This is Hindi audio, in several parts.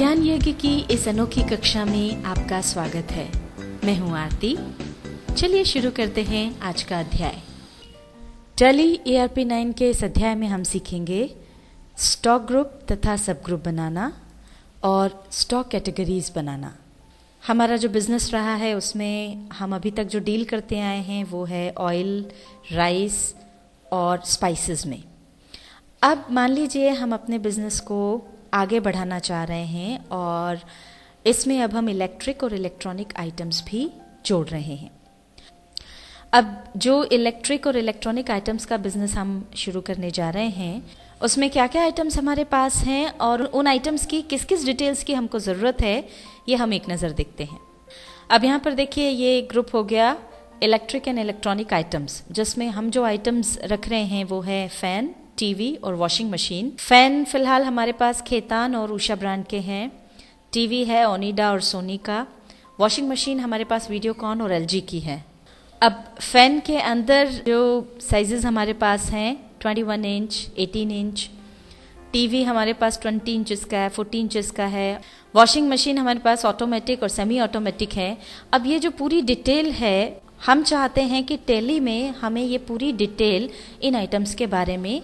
ज्ञान यज्ञ की इस अनोखी कक्षा में आपका स्वागत है। मैं हूं आरती। चलिए शुरू करते हैं आज का अध्याय। टैली ERP 9 के इस अध्याय में हम सीखेंगे स्टॉक ग्रुप तथा सब ग्रुप बनाना और स्टॉक कैटेगरीज बनाना। हमारा जो बिजनेस रहा है उसमें हम अभी तक जो डील करते आए हैं वो है ऑयल, राइस और स्पाइसेस में। अब मान लीजिए हम अपने बिजनेस को आगे बढ़ाना चाह रहे हैं और इसमें अब हम इलेक्ट्रिक और इलेक्ट्रॉनिक आइटम्स भी जोड़ रहे हैं। अब जो इलेक्ट्रिक और इलेक्ट्रॉनिक आइटम्स का बिजनेस हम शुरू करने जा रहे हैं उसमें क्या क्या आइटम्स हमारे पास हैं और उन आइटम्स की किस किस डिटेल्स की हमको ज़रूरत है, ये हम एक नज़र देखते हैं। अब यहाँ पर देखिए, ये ग्रुप हो गया इलेक्ट्रिक एंड इलेक्ट्रॉनिक आइटम्स, जिसमें हम जो आइटम्स रख रहे हैं वो है फ़ैन, टीवी और वॉशिंग मशीन। फ़ैन फिलहाल हमारे पास खेतान और उषा ब्रांड के हैं। टीवी है ओनिडा और सोनी का। वॉशिंग मशीन हमारे पास वीडियोकॉन और LG की है। अब फ़ैन के अंदर जो साइजेस हमारे पास हैं 21 इंच, 18 इंच। टीवी हमारे पास 20 इंचज़ का है, 40 इंचज़ का है। वॉशिंग मशीन हमारे पास ऑटोमेटिक और सेमी ऑटोमेटिक है। अब ये जो पूरी डिटेल है, हम चाहते हैं कि टैली में हमें ये पूरी डिटेल इन आइटम्स के बारे में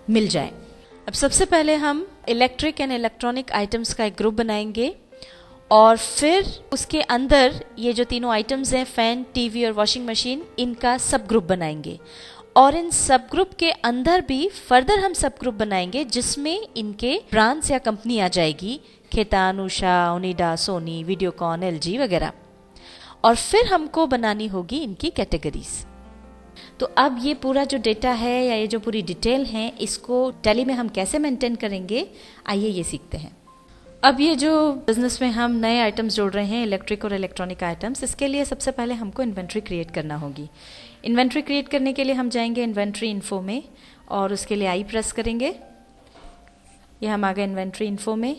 मिल जाए। अब सबसे पहले हम इलेक्ट्रिक एंड इलेक्ट्रॉनिक आइटम्स का एक ग्रुप बनाएंगे और फिर उसके अंदर ये जो तीनों आइटम्स हैं फ़ैन, टीवी और वॉशिंग मशीन, इनका सब ग्रुप बनाएंगे। और इन सब ग्रुप के अंदर भी फर्दर हम सब ग्रुप बनाएंगे जिसमें इनके ब्रांड्स या कंपनी आ जाएगी, खेतान, उषा, ओनिडा, सोनी, वीडियोकॉन, LG वगैरह। और फिर हमको बनानी होगी इनकी कैटेगरीज। तो अब ये पूरा जो डेटा है या ये जो पूरी डिटेल है, इसको टैली में हम कैसे मेंटेन करेंगे, आइए ये सीखते हैं। अब ये जो बिजनेस में हम नए आइटम्स जोड़ रहे हैं, इलेक्ट्रिक और इलेक्ट्रॉनिक आइटम्स, इसके लिए सबसे पहले हमको इन्वेंट्री क्रिएट करना होगी। इन्वेंट्री क्रिएट करने के लिए हम जाएंगे इन्वेंट्री इन्फो में और उसके लिए आई प्रेस करेंगे। ये हम आ गए इन्वेंट्री इन्फो में।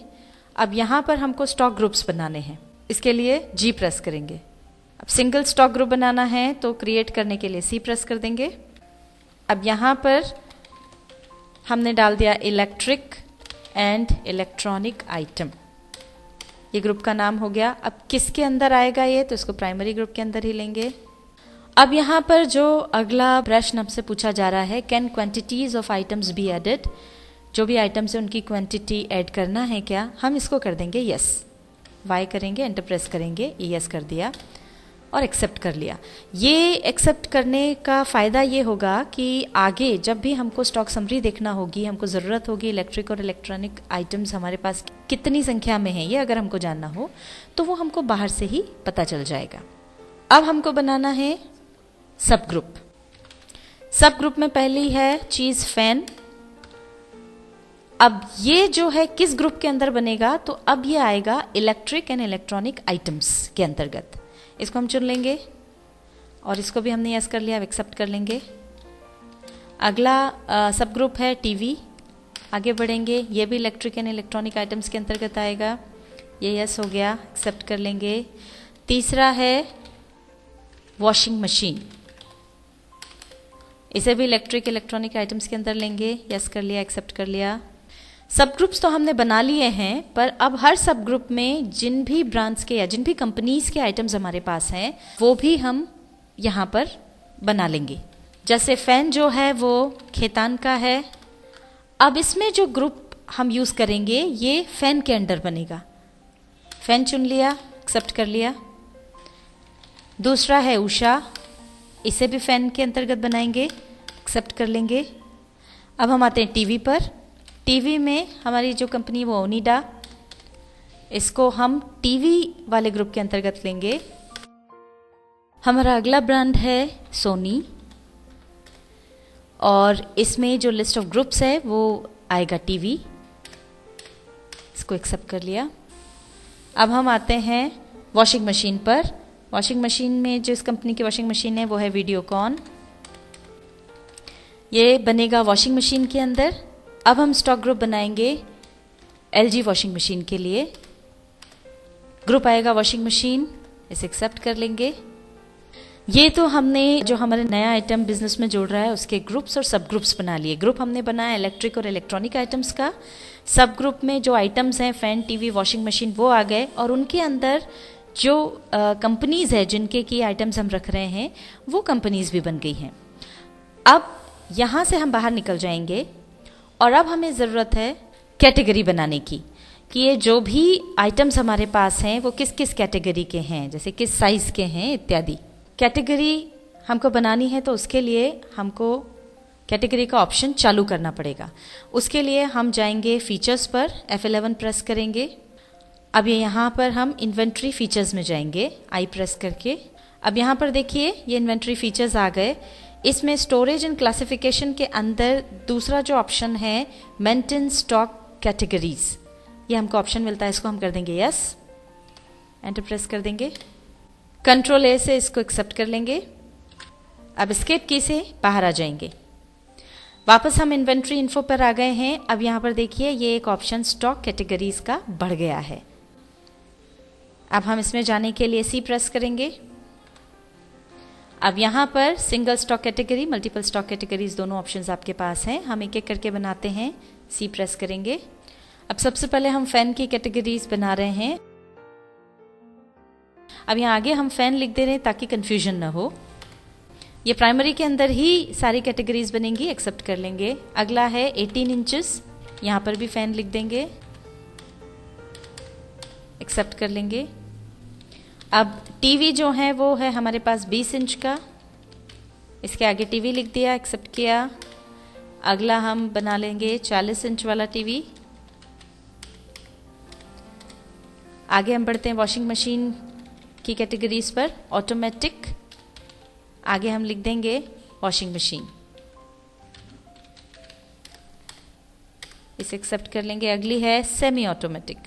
अब यहाँ पर हमको स्टॉक ग्रुप्स बनाने हैं, इसके लिए G प्रेस करेंगे। अब सिंगल स्टॉक ग्रुप बनाना है तो क्रिएट करने के लिए C प्रेस कर देंगे। अब यहाँ पर हमने डाल दिया इलेक्ट्रिक एंड इलेक्ट्रॉनिक आइटम, ये ग्रुप का नाम हो गया। अब किसके अंदर आएगा ये, तो इसको प्राइमरी ग्रुप के अंदर ही लेंगे। अब यहाँ पर जो अगला प्रश्न हमसे पूछा जा रहा है, can quantities of items be added, जो भी आइटम्स है उनकी क्वांटिटी ऐड करना है क्या, हम इसको कर देंगे यस। वाई करेंगे, एंटर प्रेस करेंगे, यस कर दिया और एक्सेप्ट कर लिया। ये एक्सेप्ट करने का फ़ायदा ये होगा कि आगे जब भी हमको स्टॉक समरी देखना होगी, हमको ज़रूरत होगी इलेक्ट्रिक और इलेक्ट्रॉनिक आइटम्स हमारे पास कितनी संख्या में है, ये अगर हमको जानना हो तो वो हमको बाहर से ही पता चल जाएगा। अब हमको बनाना है सब ग्रुप। सब ग्रुप में पहली है चीज़ फ़ैन। अब ये जो है किस ग्रुप के अंदर बनेगा, तो अब ये आएगा इलेक्ट्रिक एंड इलेक्ट्रॉनिक आइटम्स के अंतर्गत। इसको हम चुन लेंगे और इसको भी हमने यस कर लिया, एक्सेप्ट कर लेंगे। अगला सब ग्रुप है टीवी, आगे बढ़ेंगे, ये भी इलेक्ट्रिक एंड इलेक्ट्रॉनिक आइटम्स के अंतर्गत आएगा, ये यस हो गया, एक्सेप्ट कर लेंगे। तीसरा है वॉशिंग मशीन, इसे भी इलेक्ट्रिक इलेक्ट्रॉनिक आइटम्स के अंदर लेंगे, यस कर लिया, एक्सेप्ट कर लिया। सब ग्रुप्स तो हमने बना लिए हैं, पर अब हर सब ग्रुप में जिन भी ब्रांड्स के या जिन भी कंपनीज के आइटम्स हमारे पास हैं वो भी हम यहाँ पर बना लेंगे। जैसे फ़ैन जो है वो खेतान का है। अब इसमें जो ग्रुप हम यूज़ करेंगे ये फ़ैन के अंडर बनेगा। फ़ैन चुन लिया, एक्सेप्ट कर लिया। दूसरा है उषा, इसे भी फ़ैन के अंतर्गत बनाएंगे, एक्सेप्ट कर लेंगे। अब हम आते हैं टीवी पर। टीवी में हमारी जो कंपनी वो ओनिडा, इसको हम टीवी वाले ग्रुप के अंतर्गत लेंगे। हमारा अगला ब्रांड है सोनी और इसमें जो लिस्ट ऑफ ग्रुप्स है वो आएगा टीवी, इसको एक्सेप्ट कर लिया। अब हम आते हैं वॉशिंग मशीन पर। वॉशिंग मशीन में जिस कंपनी की वॉशिंग मशीन है वो है वीडियोकॉन, ये बनेगा वॉशिंग मशीन के अंदर। अब हम स्टॉक ग्रुप बनाएंगे LG वॉशिंग मशीन के लिए, ग्रुप आएगा वॉशिंग मशीन, इसे एक्सेप्ट कर लेंगे। ये तो हमने जो हमारे नया आइटम बिजनेस में जोड़ रहा है उसके ग्रुप्स और सब ग्रुप्स बना लिए। ग्रुप हमने बनाया इलेक्ट्रिक और इलेक्ट्रॉनिक आइटम्स का। सब ग्रुप में जो आइटम्स हैं फैन, टीवी, वॉशिंग मशीन, वो आ गए, और उनके अंदर जो कंपनीज है जिनके की आइटम्स हम रख रहे हैं वो कंपनीज भी बन गई हैं। अब यहाँ से हम बाहर निकल जाएंगे और अब हमें ज़रूरत है कैटेगरी बनाने की, कि ये जो भी आइटम्स हमारे पास हैं वो किस किस कैटेगरी के हैं, जैसे किस साइज़ के हैं इत्यादि। कैटेगरी हमको बनानी है तो उसके लिए हमको कैटेगरी का ऑप्शन चालू करना पड़ेगा। उसके लिए हम जाएंगे फीचर्स पर, F11 प्रेस करेंगे। अब ये यहाँ पर हम इन्वेंट्री फीचर्स में जाएंगे आई प्रेस करके। अब यहाँ पर देखिए ये इन्वेंट्री फीचर्स आ गए। इसमें स्टोरेज एंड क्लासिफिकेशन के अंदर दूसरा जो ऑप्शन है मेंटेन स्टॉक कैटेगरीज, ये हमको ऑप्शन मिलता है, इसको हम कर देंगे यस, एंटर प्रेस कर देंगे। कंट्रोल ए से इसको एक्सेप्ट कर लेंगे। अब एस्केप की से बाहर आ जाएंगे। वापस हम इन्वेंट्री इन्फो पर आ गए हैं। अब यहाँ पर देखिए ये एक ऑप्शन स्टॉक कैटेगरीज का बढ़ गया है। अब हम इसमें जाने के लिए सी प्रेस करेंगे। अब यहाँ पर single stock category, multiple stock categories दोनों ऑप्शंस आपके पास हैं। हम एक एक करके बनाते हैं। सी प्रेस करेंगे। अब सबसे पहले हम फैन की कैटेगरीज बना रहे हैं। अब यहाँ आगे हम फैन लिख दे रहे हैं ताकि कंफ्यूजन ना हो। ये प्राइमरी के अंदर ही सारी कैटेगरीज बनेंगी, एक्सेप्ट कर लेंगे। अगला है 18 इंचेस, यहाँ पर भी फैन लिख देंगे, एक्सेप्ट कर लेंगे। अब टीवी जो है वो है हमारे पास 20 इंच का, इसके आगे टीवी लिख दिया, एक्सेप्ट किया। अगला हम बना लेंगे 40 इंच वाला टीवी। आगे हम बढ़ते हैं वॉशिंग मशीन की कैटेगरीज पर, ऑटोमेटिक, आगे हम लिख देंगे वॉशिंग मशीन, इसे एक्सेप्ट कर लेंगे। अगली है सेमी ऑटोमेटिक,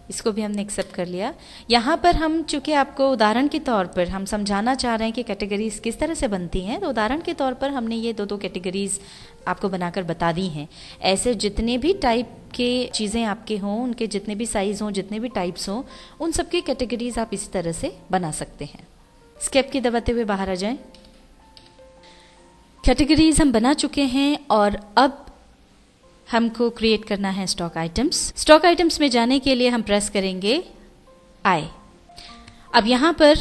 इसको भी हमने एक्सेप्ट कर लिया। यहाँ पर हम चूंकि आपको उदाहरण के तौर पर हम समझाना चाह रहे हैं कि कैटेगरीज किस तरह से बनती हैं, तो उदाहरण के तौर पर हमने ये दो कैटेगरीज आपको बनाकर बता दी हैं। ऐसे जितने भी टाइप के चीज़ें आपके हों, उनके जितने भी साइज़ हों, जितने भी टाइप्स हों, उन सबकी कैटेगरीज आप इसी तरह से बना सकते हैं। स्केप की दबाते हुए बाहर आ जाएं। कैटेगरीज हम बना चुके हैं और अब हमको क्रिएट करना है स्टॉक आइटम्स। स्टॉक आइटम्स में जाने के लिए हम प्रेस करेंगे आई। अब यहाँ पर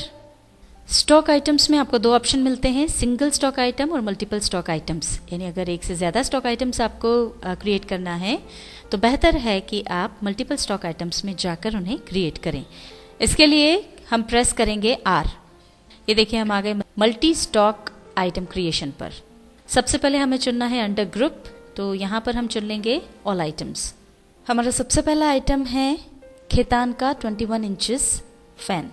स्टॉक आइटम्स में आपको दो ऑप्शन मिलते हैं, सिंगल स्टॉक आइटम और मल्टीपल स्टॉक आइटम्स। यानी अगर एक से ज़्यादा स्टॉक आइटम्स आपको क्रिएट करना है तो बेहतर है कि आप मल्टीपल स्टॉक आइटम्स में जाकर उन्हें क्रिएट करें। इसके लिए हम प्रेस करेंगे आर। ये देखिए हम आ गए मल्टी स्टॉक आइटम क्रिएशन पर। सबसे पहले हमें चुनना है अंडर ग्रुप, तो यहाँ पर हम चुन लेंगे ऑल आइटम्स। हमारा सबसे पहला आइटम है खेतान का 21 इंचेस फैन।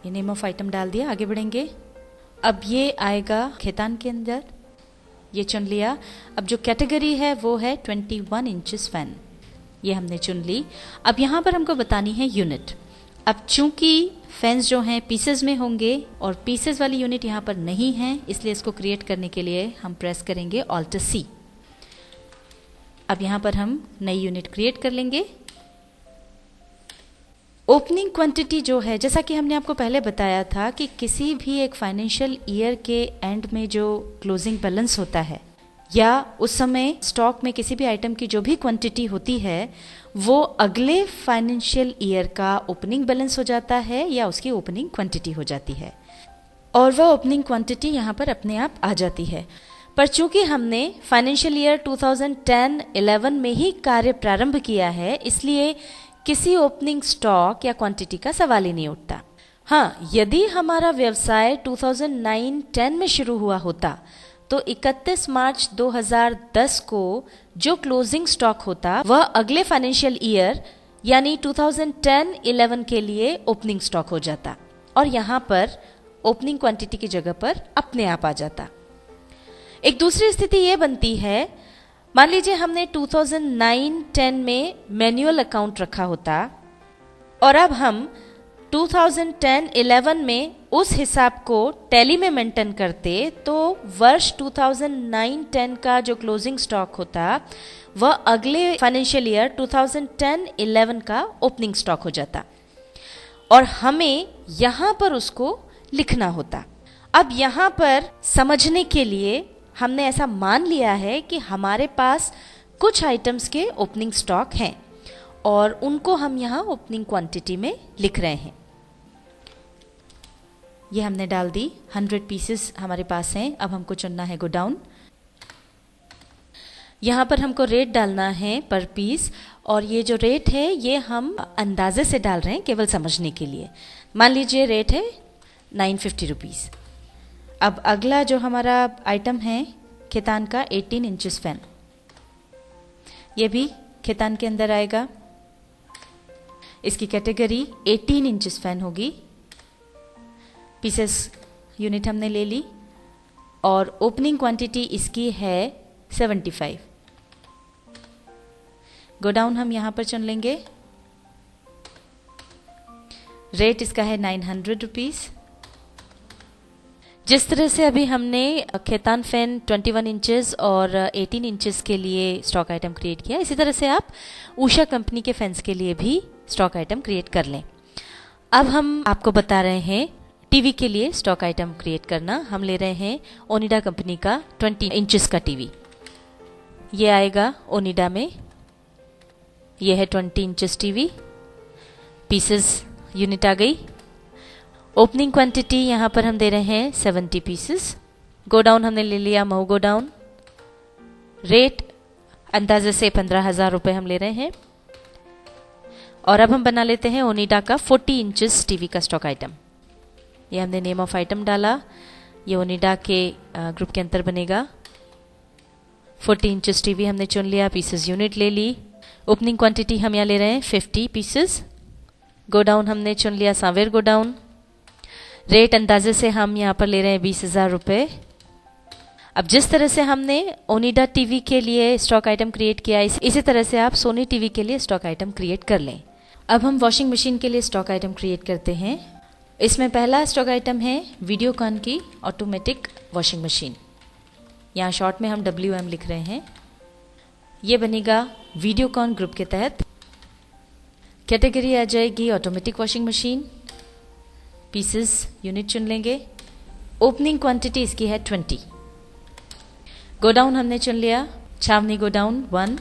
ये नेम ऑफ आइटम डाल दिया, आगे बढ़ेंगे। अब ये आएगा खेतान के अंदर, ये चुन लिया। अब जो कैटेगरी है वो है 21 इंचेस फैन, ये हमने चुन ली। अब यहाँ पर हमको बतानी है यूनिट। अब चूंकि फैंस जो हैं पीसेज में होंगे और पीसेज वाली यूनिट यहाँ पर नहीं है, इसलिए इसको क्रिएट करने के लिए हम प्रेस करेंगे ऑल्ट सी। अब यहाँ पर हम नई यूनिट क्रिएट कर लेंगे। ओपनिंग क्वांटिटी जो है, जैसा कि हमने आपको पहले बताया था कि किसी भी एक फाइनेंशियल ईयर के एंड में जो क्लोजिंग बैलेंस होता है या उस समय स्टॉक में किसी भी आइटम की जो भी क्वांटिटी होती है वो अगले फाइनेंशियल ईयर का ओपनिंग बैलेंस हो जाता है या उसकी ओपनिंग क्वांटिटी हो जाती है, और वह ओपनिंग क्वांटिटी यहाँ पर अपने आप आ जाती है। पर चूंकि हमने फाइनेंशियल ईयर 2010-11 में ही कार्य प्रारंभ किया है, इसलिए किसी ओपनिंग स्टॉक या क्वांटिटी का सवाल ही नहीं उठता। हाँ, यदि हमारा व्यवसाय 2009-10 में शुरू हुआ होता तो 31 मार्च 2010 को जो क्लोजिंग स्टॉक होता वह अगले फाइनेंशियल ईयर यानी 2010-11 के लिए ओपनिंग स्टॉक हो जाता और यहाँ पर ओपनिंग क्वांटिटी की जगह पर अपने आप आ जाता। एक दूसरी स्थिति ये बनती है, मान लीजिए हमने 2009-10 में मैनुअल अकाउंट रखा होता और अब हम 2010-11 में उस हिसाब को टैली में मेंटेन करते, तो वर्ष 2009-10 का जो क्लोजिंग स्टॉक होता वह अगले फाइनेंशियल ईयर 2010-11 का ओपनिंग स्टॉक हो जाता। और हमें यहाँ पर उसको लिखना होता। अब यहाँ पर समझने के लिए हमने ऐसा मान लिया है कि हमारे पास कुछ आइटम्स के ओपनिंग स्टॉक हैं और उनको हम यहाँ ओपनिंग क्वांटिटी में लिख रहे हैं। ये हमने डाल दी, 100 पीसेस हमारे पास हैं। अब हमको चुनना है गोडाउन। यहाँ पर हमको रेट डालना है पर पीस, और ये जो रेट है ये हम अंदाजे से डाल रहे हैं केवल समझने के लिए। मान लीजिए रेट है 950 रुपीज़। अब अगला जो हमारा आइटम है खेतान का 18 इंचेस फैन, ये भी खेतान के अंदर आएगा। इसकी कैटेगरी 18 इंचेस फैन होगी। पीसेस यूनिट हमने ले ली और ओपनिंग क्वांटिटी इसकी है 75। गोडाउन हम यहाँ पर चुन लेंगे। रेट इसका है 900 रुपीज़। जिस तरह से अभी हमने खेतान फैन 21 इंचेस और 18 इंचेस के लिए स्टॉक आइटम क्रिएट किया, इसी तरह से आप उषा कंपनी के फैंस के लिए भी स्टॉक आइटम क्रिएट कर लें। अब हम आपको बता रहे हैं टीवी के लिए स्टॉक आइटम क्रिएट करना। हम ले रहे हैं ओनिडा कंपनी का 20 इंचेस का टीवी। ये आएगा ओनिडा में। ये है 20 इंचेस टीवी। पीसेस यूनिट आ गई। ओपनिंग क्वांटिटी यहाँ पर हम दे रहे हैं 70 पीसेस। गोडाउन हमने ले लिया मऊ गोडाउन। रेट अंदाजे से 15,000 रुपये हम ले रहे हैं। और अब हम बना लेते हैं ओनिडा का 40 इंचेस टीवी का स्टॉक आइटम। ये हमने नेम ऑफ आइटम डाला। ये ओनिडा के ग्रुप के अंदर बनेगा। 40 इंचेस टीवी हमने चुन लिया। पीसेस यूनिट ले ली। ओपनिंग क्वांटिटी हम यहाँ ले रहे हैं 50 पीसेस। गोडाउन हमने चुन लिया सांवेर गोडाउन। रेट अंदाजे से हम यहाँ पर ले रहे हैं 20,000 रुपये। अब जिस तरह से हमने ओनिडा टीवी के लिए स्टॉक आइटम क्रिएट किया, इसी तरह से आप सोनी टीवी के लिए स्टॉक आइटम क्रिएट कर लें। अब हम वॉशिंग मशीन के लिए स्टॉक आइटम क्रिएट करते हैं। इसमें पहला स्टॉक आइटम है वीडियोकॉन की ऑटोमेटिक वॉशिंग मशीन। यहाँ शॉर्ट में हम WM लिख रहे हैं। ये बनेगा वीडियोकॉन ग्रुप के तहत। कैटेगरी आ जाएगी automatic washing machine. Pieces unit चुन लेंगे। ओपनिंग क्वांटिटी इसकी है 20। गोडाउन हमने चुन लिया छावनी गोडाउन 1।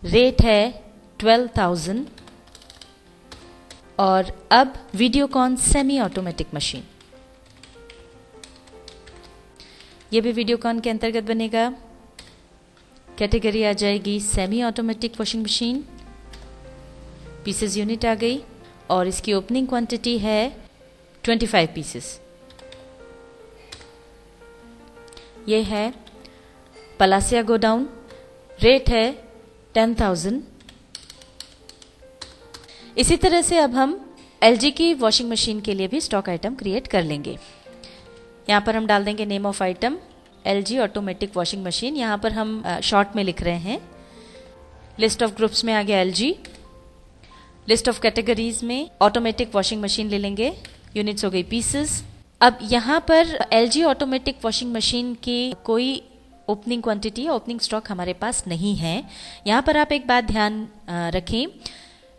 रेट है 12,000। और अब वीडियोकॉन सेमी ऑटोमेटिक मशीन, ये भी वीडियोकॉन के अंतर्गत बनेगा। कैटेगरी आ जाएगी semi automatic washing machine. Pieces unit आ गई और इसकी ओपनिंग क्वांटिटी है 25 पीसेस। ये है पलासिया गोडाउन। रेट है 10,000। इसी तरह से अब हम LG की वॉशिंग मशीन के लिए भी स्टॉक आइटम क्रिएट कर लेंगे। यहाँ पर हम डाल देंगे name of item LG automatic washing machine. यहाँ पर हम शॉर्ट में लिख रहे हैं। लिस्ट ऑफ ग्रुप्स में आ गया LG। लिस्ट ऑफ कैटेगरीज में ऑटोमेटिक वॉशिंग मशीन ले लेंगे। यूनिट्स हो गई पीसेस। अब यहाँ पर LG ऑटोमेटिक वॉशिंग मशीन की कोई ओपनिंग क्वांटिटी या ओपनिंग स्टॉक हमारे पास नहीं है। यहाँ पर आप एक बात ध्यान रखें,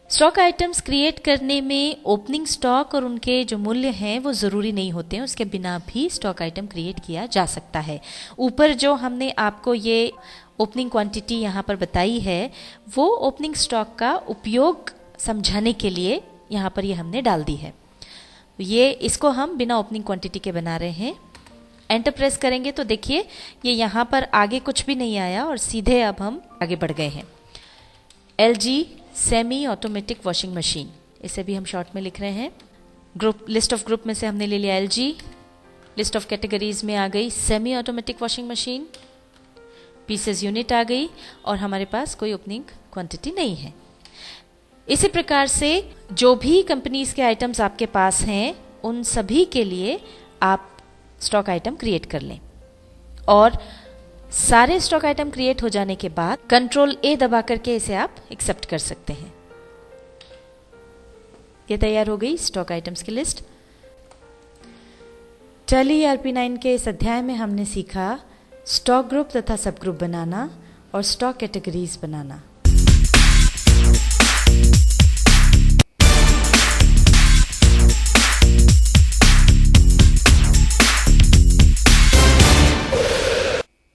स्टॉक आइटम्स क्रिएट करने में ओपनिंग स्टॉक और उनके जो मूल्य हैं वो ज़रूरी नहीं होते हैं। उसके बिना भी स्टॉक आइटम क्रिएट किया जा सकता है। ऊपर जो हमने आपको ये ओपनिंग क्वांटिटी यहाँ पर बताई है वो ओपनिंग स्टॉक का उपयोग समझाने के लिए यहाँ पर ये हमने डाल दी है। ये इसको हम बिना ओपनिंग क्वांटिटी के बना रहे हैं। एंटर प्रेस करेंगे तो देखिए ये यहाँ पर आगे कुछ भी नहीं आया और सीधे अब हम आगे बढ़ गए हैं। LG semi automatic washing machine, इसे भी हम शॉर्ट में लिख रहे हैं। ग्रुप लिस्ट ऑफ ग्रुप में से हमने ले लिया LG। लिस्ट ऑफ कैटेगरीज में आ गई semi automatic washing machine. Pieces unit आ गई और हमारे पास कोई ओपनिंग क्वांटिटी नहीं है। इसी प्रकार से जो भी कंपनीज के आइटम्स आपके पास हैं उन सभी के लिए आप स्टॉक आइटम क्रिएट कर लें और सारे स्टॉक आइटम क्रिएट हो जाने के बाद कंट्रोल A दबा करके इसे आप एक्सेप्ट कर सकते हैं। ये तैयार हो गई स्टॉक आइटम्स की लिस्ट। टैली ERP9 के इस अध्याय में हमने सीखा स्टॉक ग्रुप तथा सब ग्रुप बनाना और स्टॉक कैटेगरीज बनाना।